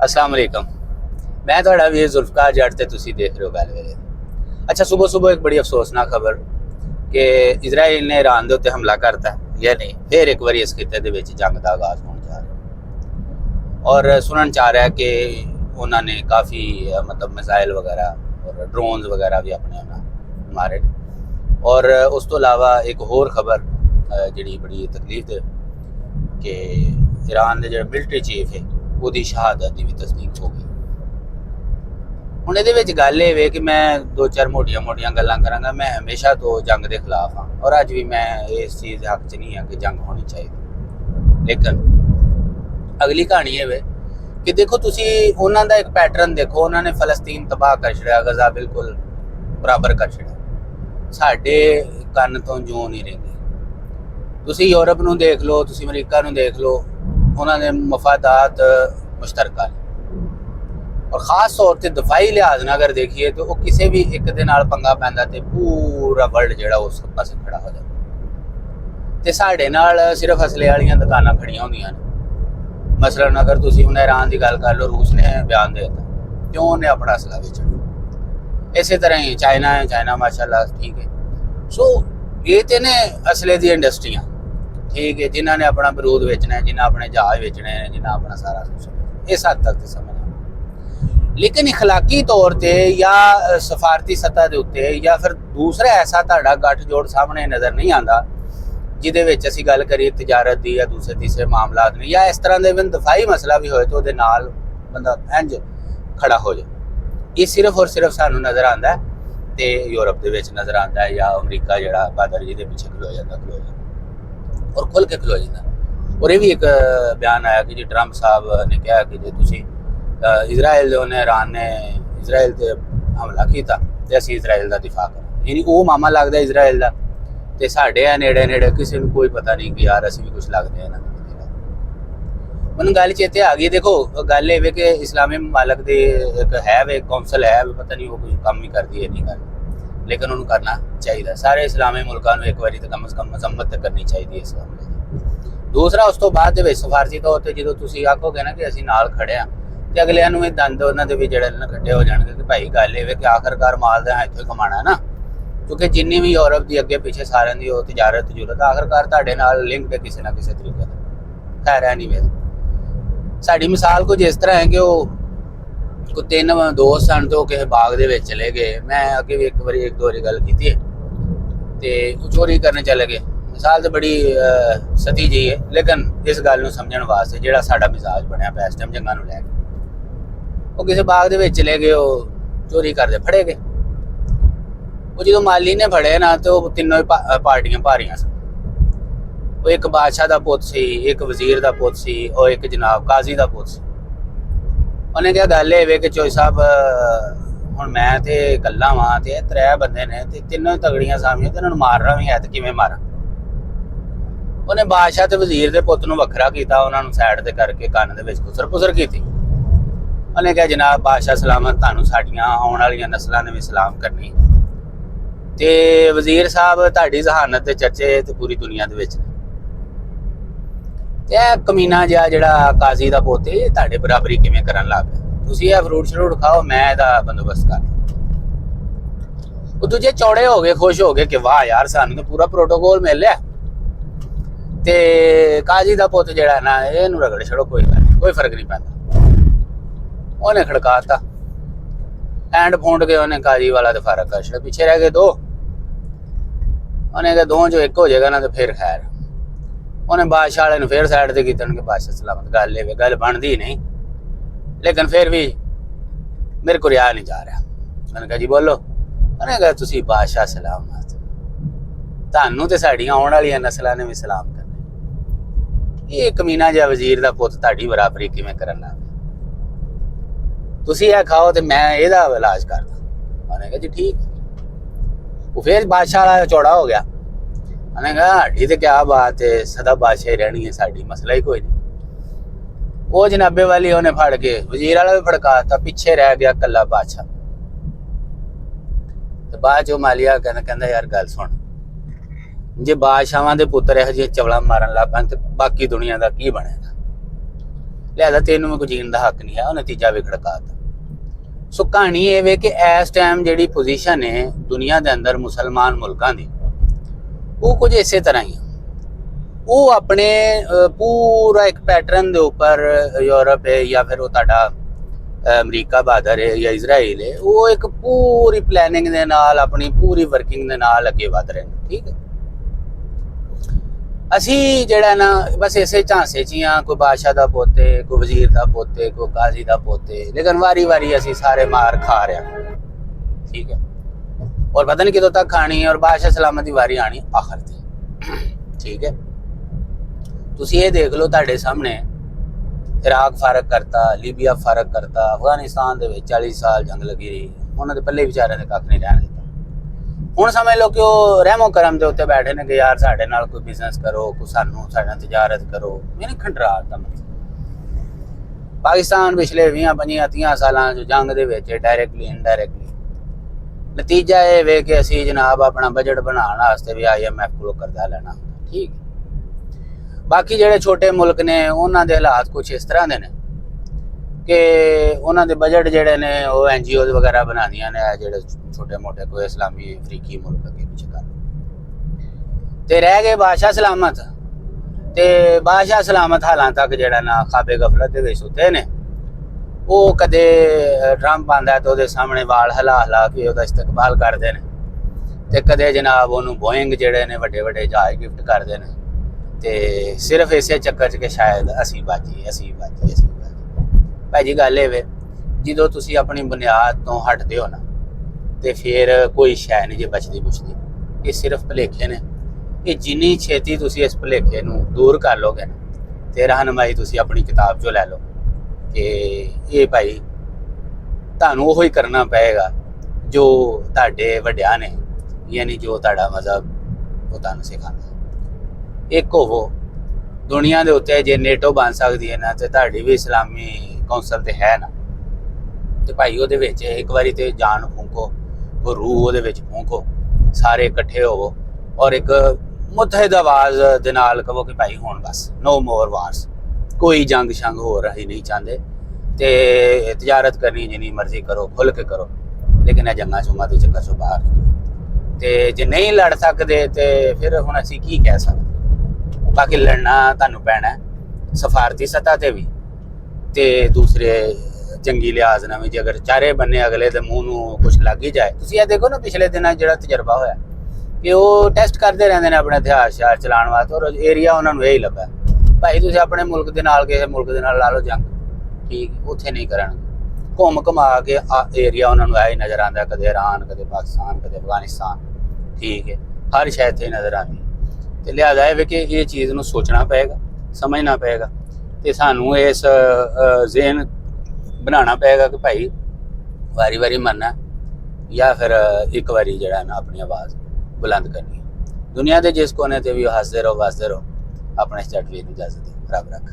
अस्सलाम वालेकुम। मैं थोड़ा वीर जुल्फकार जट ते तुसी देख रहे हो गल वेले। अच्छा, सुबह सुबह एक बड़ी अफसोसनाक खबर कि इजराइल ने ईरान के उत्ते हमला करता या नहीं, फिर एक बार इस खिते दे विच जंग का आगाज होने जा रहा और सुनन चाह रहा है कि उन्होंने काफ़ी मतलब मिसाइल वगैरह और ड्रोन्स वगैरह भी अपने उन्होंने मारे। और उस तो इलावा एक होर खबर जी बड़ी तकलीफ दे कि ईरान के जो मिलिटरी चीफ है उसकी शहादत की भी तस्दीक हो गई। हुण इहदे विच गल इह वे कि मैं दो चार मोटियां मोटियां गल्लां करांगा। मैं हमेशा तो जंग के खिलाफ हाँ और अज भी मैं इस चीज़ के हक च नहीं हाँ कि जंग होनी चाहिए, लेकिन अगली कहानी ये वे कि देखो तुसी उन्हां दा एक पैटर्न देखो। उन्होंने फलस्तीन तबाह कर छड़िया, गजा बिल्कुल बराबर कर छड़िया, साडे कन्न तो जूं नहीं रहिंदी। तुसी यूरोप नूं देख लो, तुसी अमरीका नूं देख लो, उन्होंने मफादात मुश्तरका ने और ख़ास तौर पर दफाई लिहाज ना अगर देखिए तो वह किसी भी एक दे नाल पंगा पैंदा ते पूरा वर्ल्ड जिहड़ा उस पासे खड़ा हो जाता। ते साडे नाल सिर्फ असले वालियां दुकानां खड़ियां होंदियां ने। मसलन अगर तुसी हुण ईरान की गल कर लो, रूस ने बयान देता क्यों उन्हें अपना असला बेचना। इस तरह ही चाइना है, चाइना माशाअल्लाह ठीक है। सो ये तो ने असले दी इंडस्ट्रियां ठीक है, जिन्होंने अपना बरूद बेचना है, जिन्हें अपने जहाज बेचने हैं, जिन्हें अपना सारा कुछ इस हद तक तो समझ आ। लेकिन इखलाकी तौर पर या सफारती सतह के उत्ते या फिर दूसरा ऐसा ताड़ा गठजोड़ सामने नज़र नहीं आता जिदे विच असीं गल करिए तजारत की या दूसरे तीसरे मामलात ने या इस तरह के इवन दफाई मसला भी होए तो उहदे नाल बंदा इंज खड़ा हो जाए। ये सिर्फ और सिर्फ सानू नज़र आता है तो यूरोप के विच नज़र आता है या अमरीका जिहड़ा बादर जी के पीछे खलो जाता और खुल के खलो जाता। और ये भी एक बयान आया कि जी ट्रंप साहब ने कहा कि जो तुसी इजराइल ने ईरान ने इजराइल से हमला किया तो असीं इजराइल का दिफा करें। यानी वो मामा लगता इजराइल का तो साढ़े है नेड़े नेड़े, किसी को कोई पता नहीं कि यार असीं भी कुछ लगते हैं। मैनूं गल चेते आ गई। देखो गल ये कि इस्लामी ममालक की एक है वे कौंसल है, पता नहीं वो कुछ काम ही करती है नहीं कर, लेकिन उन्होंने करना चाहिए। सारे इस्लामी मुल्कों को एक बार तो कम से कम मजम्मत करनी चाहिए इस हमले की। दूसरा उस तो बाद सिफारसी तौर पर जो तुम आखोगे ना कि असीं नाल खड़े हाँ तो अगलियां भी दंद उन्होंने भी जड़े कट्ठे हो जाएंगे कि भाई गल ये कि आखिरकार माल तो इतों ही कमाना है ना, क्योंकि जिन्नी भी यूरोप की अगे पिछे सारे की तजारत तजूरत आखिरकार तुहाडे नाल लिंक्ड है किसी ना किसी तरीके से। खैर है नहीं वे साड़ी मिसाल कुछ इस तरह है कि वो तीन दोस्त सन तो किसी बाग के चले गए। मैं अगे भी एक दो बारी गल की तो चोरी करने चले गए। मिसाल तो बड़ी सती जी है, लेकिन इस गल को समझने वास्ते जो साडा मिजाज बनया पाया इस टाइम जंगा लैके वो किसी बाग के चले गए, वो चोरी करते फड़े गए। वो जो माली ने फड़े ना तो तीनों ही पार्टियां भारियां सन। वो एक बादशाह का पुत सी, एक वजीर का पुत सी और एक जनाब काजी का पुत सी। उन्हें क्या गल है कि चोई साहब हुण मैं तो कल्ला वां ते त्रै बंदे ने ते तीनों ही तगड़ियां सामियां ते इन्हां मारना भी है तो किवें मारा। उन्हें बादशाह ते वजीर के पुत नूं वखरा कीता, उन्होंने साइड ते करके कन्न दे विच खुसर पुसर कीती। उन्हें कहा जनाब बादशाह सलामत, तुहानूं साडियां आउण वालियां नस्लां ने भी सलाम करनी ते वजीर साहब तुहाडी जहानत ते चर्चे ते पूरी दुनिया दे विच ते कमीना जिहड़ा काजी का पुत है तुहाडे बराबरी किवें करन लग पिया। तुसीं ये फ्रूट श्रूट खाओ, मैं इहदा बंदोबस्त कर। वो दूजे चौड़े हो गए, खुश हो गए कि वाह यार सानूं तो पूरा प्रोटोकॉल मिल लिया ते काजी का पुत जिहड़ा ना इहनूं रगड़ छड़ो, कोई फर्क नहीं पैंदा। उन्हें खड़काता एंड फूंड के उन्हें काजी वाला तो फर्क कर छड़ा, पीछे रह गए दो। उन्हें कहा दो जो एक हो जाएगा ना तो फिर खैर। उन्हें बादशाह वाले फिर साइड से किया कि बादशाह सलामत, गल बनती नहीं, लेकिन फिर भी मेरे को रिहा नहीं जा रहा। उन्होंने कहा जी बोलो। उन्हें कहा तुसी बादशाह सलामत, तुहानूं ते साडियां आउण वालियां नस्लां ने भी सलाम करना। ये कमीना जिहा वजीर का पुत तुहाडी बराबरी किवें करन लग पिया, तुसी यह खाओ तो मैं ਇਹਦਾ इलाज करदा। उन्हें कहा जी ठीक है। वो फिर बादशाह वाला चौड़ा हो गया। उन्हें कहा साडी तो क्या बात है, सदा बादशाही रहनी है साडी, मसला ही कोई नहीं। वो जनाबे वाली उन्हें फड़ के वजीर वाला भी फड़काता, पीछे रह गया कला बादशाह। तो बाद जो मालिया कहता यार गल सुन, जे बादशाहां दे पुत्तर इहो जिहे चवला मारन लग पैण ते बाकी दुनिया का की बनेगा। ਲਿਆਦਾ ਤੈਨੂੰ ਮੈਂ ਕੋਈ ਜੀਣ ਦਾ ਹੱਕ ਨਹੀਂ ਹੈ, ਉਹ ਨਤੀਜਾ ਵੀ ਖੜਕਾਤਾ। ਸੋ ਕਹਾਣੀ ਇਹ ਵੇ ਕਿ ਇਸ ਟਾਈਮ ਜਿਹੜੀ ਪੋਜੀਸ਼ਨ ਹੈ ਦੁਨੀਆ ਦੇ ਅੰਦਰ ਮੁਸਲਮਾਨ ਮੁਲਕਾਂ ਦੀ, ਉਹ ਕੁਝ ਇਸੇ ਤਰ੍ਹਾਂ ਹੀ ਆ। ਉਹ ਆਪਣੇ ਪੂਰਾ ਇੱਕ ਪੈਟਰਨ ਦੇ ਉੱਪਰ ਯੂਰਪ ਹੈ ਜਾਂ ਫਿਰ ਉਹ ਤੁਹਾਡਾ ਅਮਰੀਕਾ ਬਾਦਰ ਹੈ ਜਾਂ ਇਜ਼ਰਾਈਲ ਹੈ, ਉਹ ਇੱਕ ਪੂਰੀ ਪਲੈਨਿੰਗ ਦੇ ਨਾਲ ਆਪਣੀ ਪੂਰੀ ਵਰਕਿੰਗ ਦੇ ਨਾਲ ਅੱਗੇ ਵਧ ਰਹੇ ਨੇ। ਠੀਕ ਹੈ, ਅਸੀਂ ਜਿਹੜਾ ਨਾ ਬਸ ਇਸੇ ਝਾਂਸੇ 'ਚ ਹੀ ਹਾਂ, ਕੋਈ ਬਾਦਸ਼ਾਹ ਦਾ ਪੋਤੇ, ਕੋਈ ਵਜ਼ੀਰ ਦਾ ਪੋਤੇ, ਕੋਈ ਕਾਜ਼ੀ ਦਾ ਪੋਤੇ, ਲੇਕਿਨ ਵਾਰੀ ਵਾਰੀ ਅਸੀਂ ਸਾਰੇ ਮਾਰ ਖਾ ਰਹੇ ਹਾਂ। ਠੀਕ ਹੈ, ਔਰ ਪਤਾ ਨਹੀਂ ਕਦੋਂ ਤੱਕ ਖਾਣੀ ਹੈ, ਔਰ ਬਾਦਸ਼ਾਹ ਸਲਾਮਤ ਦੀ ਵਾਰੀ ਆਣੀ ਆਖਰ ਤੇ। ਠੀਕ ਹੈ, ਤੁਸੀਂ ਇਹ ਦੇਖ ਲਓ ਤੁਹਾਡੇ ਸਾਹਮਣੇ ਇਰਾਕ ਫਾਰਕ ਕਰਤਾ, ਲੀਬੀਆ ਫਾਰਕ ਕਰਤਾ, ਅਫਗਾਨਿਸਤਾਨ ਦੇ ਵਿੱਚ 40 ਸਾਲ ਜੰਗ ਲੱਗੀ ਰਹੀ, ਉਹਨਾਂ ਦੇ ਪੱਲੇ ਵਿਚਾਰਿਆਂ ਦੇ ਕੱਖ ਨਹੀਂ ਰਹਿਣ ਦਿੱਤਾ। ਹੁਣ ਸਮਝ ਲਓ ਕਿ ਉਹ ਰਹਿਮੋ ਕਰਮ ਦੇ ਉੱਤੇ ਬੈਠੇ ਨੇ ਕਿ ਯਾਰ ਸਾਡੇ ਨਾਲ ਕੋਈ ਬਿਜ਼ਨਸ ਕਰੋ, ਕੋਈ ਸਾਨੂੰ ਸਾਡੇ ਨਾਲ ਤਜਾਰਤ ਕਰੋ। ਮੈਨੂੰ ਖੰਡਰਾਤ ਦਾ ਮਤਲਬ ਪਾਕਿਸਤਾਨ ਪਿਛਲੇ 20-25-30 ਸਾਲਾਂ ਚ ਜੰਗ ਦੇ ਵਿੱਚ ਡਾਇਰੈਕਟਲੀ ਇਨਡਾਇਰੈਕਟਲੀ ਨਤੀਜਾ ਇਹ ਵੇ ਕਿ ਅਸੀਂ ਜਨਾਬ ਆਪਣਾ ਬਜਟ ਬਣਾਉਣ ਵਾਸਤੇ ਵੀ IMF ਕੋਲੋਂ ਕਰਜ਼ਾ ਲੈਣਾ ਹੁੰਦਾ। ਠੀਕ, ਬਾਕੀ ਜਿਹੜੇ ਛੋਟੇ ਮੁਲਕ ਨੇ ਉਹਨਾਂ ਦੇ ਹਾਲਾਤ ਕੁਛ ਇਸ ਤਰ੍ਹਾਂ ਦੇ ਨੇ ਕਿ ਉਹਨਾਂ ਦੇ ਬਜਟ ਜਿਹੜੇ ਨੇ ਉਹ NGOs ਵਗੈਰਾ ਬਣਾਉਂਦੀਆਂ ਨੇ, ਜਿਹੜੇ ਛੋਟੇ ਮੋਟੇ ਕੋਈ ਇਸਲਾਮੀ ਅਫਰੀਕੀ ਮੁਲਕ ਅੱਗੇ ਪਿੱਛੇ ਕਰ ਤੇ ਰਹਿ ਗਏ ਬਾਦਸ਼ਾਹ ਸਲਾਮਤ। ਤੇ ਬਾਦਸ਼ਾਹ ਸਲਾਮਤ ਹਾਲਾਂ ਤੱਕ ਜਿਹੜਾ ਨਾ ਖਾਬੇ ਗਫਲਤ ਦੇ ਵਿੱਚ ਸੁੱਤੇ ਨੇ। ਉਹ ਕਦੇ ਟਰੰਪ ਆਉਂਦਾ ਤਾਂ ਉਹਦੇ ਸਾਹਮਣੇ ਵਾਲ ਹਿਲਾ ਹਿਲਾ ਕੇ ਉਹਦਾ ਇਸਤਕਬਾਲ ਕਰਦੇ ਨੇ, ਤੇ ਕਦੇ ਜਨਾਬ ਉਹਨੂੰ ਬੋਇੰਗ ਜਿਹੜੇ ਨੇ ਵੱਡੇ ਵੱਡੇ ਜਹਾਜ਼ ਗਿਫਟ ਕਰਦੇ ਨੇ, ਤੇ ਸਿਰਫ ਇਸੇ ਚੱਕਰ 'ਚ ਕਿ ਸ਼ਾਇਦ ਅਸੀਂ ਬਾਜੀ। ਭਾਈ ਜੀ ਗੱਲ ਇਹ ਵੇ, ਜਦੋਂ ਤੁਸੀਂ ਆਪਣੀ ਬੁਨਿਆਦ ਤੋਂ ਹਟਦੇ ਹੋ ਨਾ ਤੇ ਫਿਰ ਕੋਈ ਸ਼ੈ ਨਹੀਂ ਜੇ ਬਚਦੀ ਬੁਝਦੀ। ਇਹ ਸਿਰਫ ਭੁਲੇਖੇ ਨੇ। ਇਹ ਜਿੰਨੀ ਛੇਤੀ ਤੁਸੀਂ ਇਸ ਭੁਲੇਖੇ ਨੂੰ ਦੂਰ ਕਰ ਲੋਗੇ ਨਾ ਤੇ ਰਹਿਨਮਾਈ ਤੁਸੀਂ ਆਪਣੀ ਕਿਤਾਬ 'ਚੋਂ ਲੈ ਲਓ ਕਿ ਇਹ ਭਾਈ ਤੁਹਾਨੂੰ ਉਹੀ ਕਰਨਾ ਪਏਗਾ ਜੋ ਤੁਹਾਡੇ ਵੱਡਿਆਂ ਨੇ, ਯਾਨੀ ਜੋ ਤੁਹਾਡਾ ਮਜ਼ਹਬ ਉਹ ਤੁਹਾਨੂੰ ਸਿਖਾਉਂਦਾ। ਇੱਕ ਹੋਵੋ ਦੁਨੀਆ ਦੇ ਉੱਤੇ, ਜੇ ਨੇਟੋ ਬਣ ਸਕਦੀ ਹੈ ਨਾ ਤੇ ਤੁਹਾਡੀ ਵੀ ਇਸਲਾਮੀ ਕੌਂਸਲ ਤੇ ਹੈ ਨਾ, ਤੇ ਭਾਈ ਉਹਦੇ ਵਿੱਚ ਇੱਕ ਵਾਰੀ ਤੇ ਜਾਨ ਫੂਕੋ, ਉਹ ਰੂਹ ਉਹਦੇ ਵਿੱਚ ਫੂਕੋ, ਸਾਰੇ ਇਕੱਠੇ ਹੋਵੋ ਔਰ ਇੱਕ ਮੁਤਹਿਦ ਆਵਾਜ਼ ਦੇ ਨਾਲ ਕਹੋ ਕਿ ਭਾਈ ਹੁਣ ਬਸ ਨੋ ਮੋਰ ਵਾਰਸ, ਕੋਈ ਜੰਗ ਸ਼ੰਗ ਹੋ ਰਹੀ ਨਹੀਂ ਚਾਹੁੰਦੇ, ਤੇ ਤਜਾਰਤ ਕਰਨੀ ਜਿੰਨੀ ਮਰਜ਼ੀ ਕਰੋ, ਖੁੱਲ ਕੇ ਕਰੋ, ਲੇਕਿਨ ਇਹ ਜੰਗਾਂ ਚੁੰਗਾਂ ਦੇ ਚੱਕਰ ਚੋਂ ਬਾਹਰ ਨਿਕਲੋ। ਤੇ ਜੇ ਨਹੀਂ ਲੜ ਸਕਦੇ ਤੇ ਫਿਰ ਹੁਣ ਅਸੀਂ ਕੀ ਕਹਿ ਸਕਦੇ। ਬਾਕੀ ਲੜਨਾ ਤੁਹਾਨੂੰ ਪੈਣਾ ਸਫਾਰਤੀ ਸਤ੍ਹਾ ਤੇ ਵੀ ਤੇ ਦੂਸਰੇ ਜੰਗੀ ਲਿਹਾਜ਼ ਨਾਲ ਵੀ। ਜੇ ਅਗਰ ਚਾਰੇ ਬੰਨੇ ਅਗਲੇ ਦੇ ਮੂੰਹ ਨੂੰ ਕੁਛ ਲੱਗ ਹੀ ਜਾਏ, ਤੁਸੀਂ ਇਹ ਦੇਖੋ ਨਾ ਪਿਛਲੇ ਦਿਨਾਂ ਜਿਹੜਾ ਤਜਰਬਾ ਹੋਇਆ ਕਿ ਉਹ ਟੈਸਟ ਕਰਦੇ ਰਹਿੰਦੇ ਨੇ ਆਪਣੇ ਹਥਿਆਰ ਸ਼ਿਆਰ ਚਲਾਉਣ ਵਾਸਤੇ, ਔਰ ਏਰੀਆ ਉਹਨਾਂ ਨੂੰ ਇਹੀ ਲੱਭਾ ਭਾਈ ਤੁਸੀਂ ਆਪਣੇ ਮੁਲਕ ਦੇ ਨਾਲ ਕਿਸੇ ਮੁਲਕ ਦੇ ਨਾਲ ਲਾ ਲਓ ਜੰਗ, ਠੀਕ, ਉੱਥੇ ਨਹੀਂ ਕਰਨਗੇ। ਘੁੰਮ ਘੁਮਾ ਕੇ ਏਰੀਆ ਉਹਨਾਂ ਨੂੰ ਐ ਹੀ ਨਜ਼ਰ ਆਉਂਦਾ, ਕਦੇ ਇਰਾਨ, ਕਦੇ ਪਾਕਿਸਤਾਨ, ਕਦੇ ਅਫਗਾਨਿਸਤਾਨ। ਠੀਕ ਹੈ, ਹਰ ਸ਼ਾਇਦ ਇੱਥੇ ਨਜ਼ਰ ਆਉਂਦੀ। ਤੇ ਲਿਹਾਜ਼ਾ ਇਹ ਕਿ ਇਹ ਚੀਜ਼ ਨੂੰ ਸੋਚਣਾ ਪਏਗਾ, ਸਮਝਣਾ ਪਏਗਾ, ਤੇ ਸਾਨੂੰ ਇਸ ਜ਼ੇਨ ਬਣਾਉਣਾ ਪਏਗਾ ਕਿ ਭਾਈ ਵਾਰੀ ਵਾਰੀ ਮਰਨਾ ਜਾਂ ਫਿਰ ਇੱਕ ਵਾਰੀ ਜਿਹੜਾ ਨਾ ਆਪਣੀ ਆਵਾਜ਼ ਬੁਲੰਦ ਕਰਨੀ। ਦੁਨੀਆ ਦੇ ਜਿਸ ਕੋਨੇ ਤੇ ਵੀ ਹੱਸਦੇ ਰਹੋ, ਵਸਦੇ ਰਹੋ, ਆਪਣੇ ਸਟੇਟ ਵੀ ਨੂੰ ਇਜਾਜ਼ਤ ਦਿਓ। ਰੱਬ ਰੱਖ।